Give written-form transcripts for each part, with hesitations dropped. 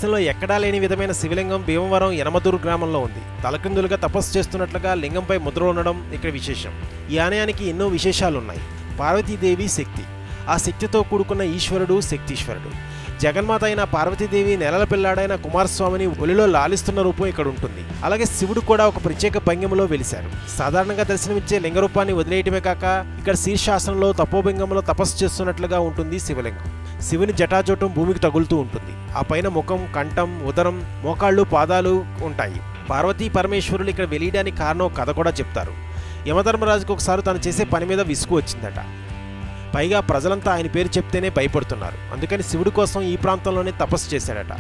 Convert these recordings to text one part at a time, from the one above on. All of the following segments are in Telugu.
దేశంలో ఎక్కడా లేని విధమైన శివలింగం భీమవరం యనమదూరు గ్రామంలో ఉంది. తలకిందులుగా తపస్సు చేస్తున్నట్లుగా లింగంపై ముద్ర ఉండడం ఇక్కడ విశేషం. ఈ ఆలయానికి ఎన్నో విశేషాలున్నాయి. పార్వతీదేవి శక్తి, ఆ శక్తితో కూడుకున్న ఈశ్వరుడు శక్తీశ్వరుడు. జగన్మాత అయిన పార్వతీదేవి నెలల పిల్లాడైన కుమారస్వామిని ఒలిలో లాలిస్తున్న రూపం ఇక్కడ ఉంటుంది. అలాగే శివుడు కూడా ఒక ప్రత్యేక భంగిమలో వెలిశారు. సాధారణంగా దర్శనమిచ్చే లింగ రూపాన్ని వదిలేయటమే కాక ఇక్కడ శీర్షాసనంలో తపోభంగంలో తపస్సు చేస్తున్నట్లుగా ఉంటుంది శివలింగం. శివుని జటాజోటం భూమికి తగులుతూ ఉంటుంది. ఆ పైన ముఖం, కంఠం, ఉదరం, మోకాళ్ళు, పాదాలు ఉంటాయి. పార్వతీ పరమేశ్వరులు ఇక్కడ వెలియడానికి కారణం కథ కూడా చెప్తారు. యమధర్మరాజుకు ఒకసారి తను చేసే పని మీద విసుగు వచ్చిందట. పైగా ప్రజలంతా ఆయన పేరు చెప్తేనే భయపడుతున్నారు. అందుకని శివుడి కోసం ఈ ప్రాంతంలోనే తపస్సు చేశాడట.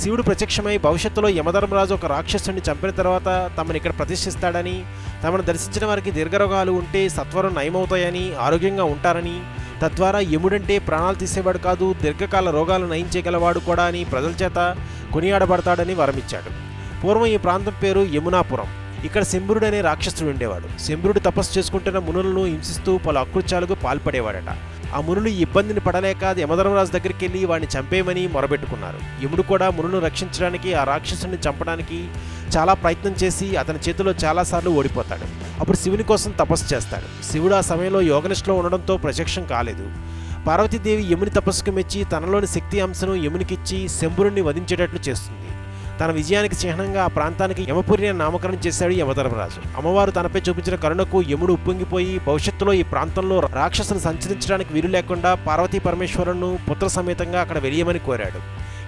శివుడు ప్రత్యక్షమై భవిష్యత్తులో యమధర్మరాజు ఒక రాక్షసుడిని చంపిన తర్వాత తమను ఇక్కడ ప్రతిష్ఠిస్తాడని, తమను దర్శించిన వారికి దీర్ఘరోగాలు ఉంటే సత్వరం నయమవుతాయని, ఆరోగ్యంగా ఉంటారని, తద్వారా యముడంటే ప్రాణాలు తీసేవాడు కాదు, దీర్ఘకాల రోగాలు నయం చేయగలవాడు కూడా అని ప్రజల చేత కొనియాడబడతాడని వరమిచ్చాడు. పూర్వం ఈ ప్రాంతం పేరు యమునాపురం. ఇక్కడ శంభరుడు అనే రాక్షసుడు ఉండేవాడు. శంభరుడు తపస్సు చేసుకుంటున్న మునులను హింసిస్తూ పలు అకృత్యాలకు పాల్పడేవాడట. ఆ మునులు ఈ ఇబ్బందిని పడలేక యమధర్మరాజు దగ్గరికి వెళ్ళి వాడిని చంపేయమని మొరబెట్టుకున్నారు. యముడు కూడా మునులను రక్షించడానికి ఆ రాక్షసుని చంపడానికి చాలా ప్రయత్నం చేసి అతని చేతిలో చాలాసార్లు ఓడిపోతాడు. అప్పుడు శివుని కోసం తపస్సు చేస్తాడు. శివుడు ఆ సమయంలో యోగనిష్టలో ఉండడంతో ప్రత్యక్షం కాలేదు. పార్వతీదేవి యముని తపస్సుకు మెచ్చి తనలోని శక్తి అంశను యమునికిచ్చి శంభరుణ్ణి వధించేటట్లు చేస్తుంది. తన విజయానికి చిహ్నంగా ఆ ప్రాంతానికి యమపురి అని నామకరణం చేశాడు యమధర్మరాజు. అమ్మవారు తనపై చూపించిన కరుణకు యముడు ఉప్పొంగిపోయి భవిష్యత్తులో ఈ ప్రాంతంలో రాక్షసులు సంచరించడానికి వీలు లేకుండా పార్వతీ పరమేశ్వరులను పుత్ర సమేతంగా అక్కడ వెలియమని కోరాడు.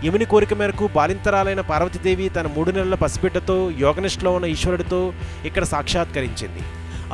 యముని కోరిక మేరకు బాలింతరాలైన పార్వతీదేవి తన 3 నెలల పసిబిడ్డతో యోగనిష్టలో ఉన్న ఈశ్వరుడితో ఇక్కడ సాక్షాత్కరించింది.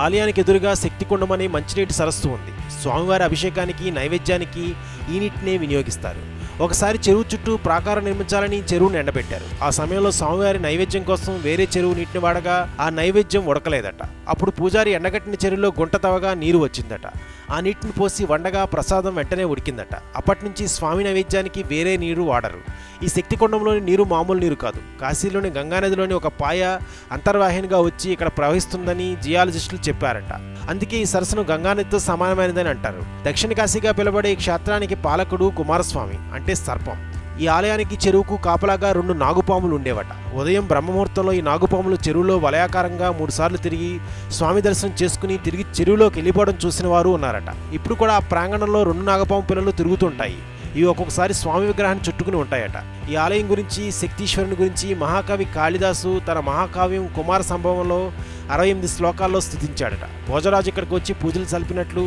ఆలయానికి ఎదురుగా శక్తికుండమనే మంచినీటి సరస్సు ఉంది. స్వామివారి అభిషేకానికి, నైవేద్యానికి ఈ నీటినే వినియోగిస్తారు. ఒకసారి చెరువు చుట్టూ ప్రాకారం నిర్మించాలని చెరువును ఎండబెట్టారు. ఆ సమయంలో స్వామివారి నైవేద్యం కోసం వేరే చెరువు నీటిని వాడగా ఆ నైవేద్యం ఉడకలేదట. అప్పుడు పూజారి ఎండగట్టిన చెరువులో గుంట తవ్వగా నీరు వచ్చిందట. ఆ నీటిని పోసి వండగా ప్రసాదం వెంటనే ఉడికిందట. అప్పటి నుంచి స్వామి నైవేద్యానికి వేరే నీరు వాడరు. ఈ శక్తికుండంలోని నీరు మామూలు నీరు కాదు. కాశీలోని గంగానదిలోని ఒక పాయ అంతర్వాహినిగా వచ్చి ఇక్కడ ప్రవహిస్తుందని జియాలజిస్టులు చెప్పారట. అందుకే ఈ సరస్సును గంగానదితో సమానమైనదని అంటారు. దక్షిణ కాశీగా పిలువబడే ఈ క్షేత్రానికి పాలకుడు కుమారస్వామి, అంటే సర్పం. ఈ ఆలయానికి చెరువుకు కాపలాగా 2 నాగుపాములు ఉండేవట. ఉదయం బ్రహ్మముహూర్తంలో ఈ నాగుపాములు చెరువులో వలయాకారంగా 3 సార్లు తిరిగి స్వామి దర్శనం చేసుకుని తిరిగి చెరువులోకి వెళ్ళిపోవడం చూసిన వారు ఉన్నారట. ఇప్పుడు కూడా ఆ ప్రాంగణంలో 2 నాగపాము పిల్లలు తిరుగుతుంటాయి. ఇవి ఒక్కొక్కసారి స్వామి విగ్రహాన్ని చుట్టుకుని ఉంటాయట. ఈ ఆలయం గురించి, శక్తీశ్వరుని గురించి మహాకవి కాళిదాసు తన మహాకావ్యం కుమార సంభవంలో 68 శ్లోకాల్లో స్తుతించాడట. భోజరాజు ఇక్కడికి వచ్చి పూజలు సల్పినట్లు,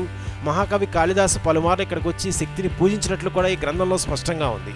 మహాకవి కాళిదాసు పలుమార్లు ఇక్కడికి వచ్చి శక్తిని పూజించినట్లు కూడా ఈ గ్రంథంలో స్పష్టంగా ఉంది.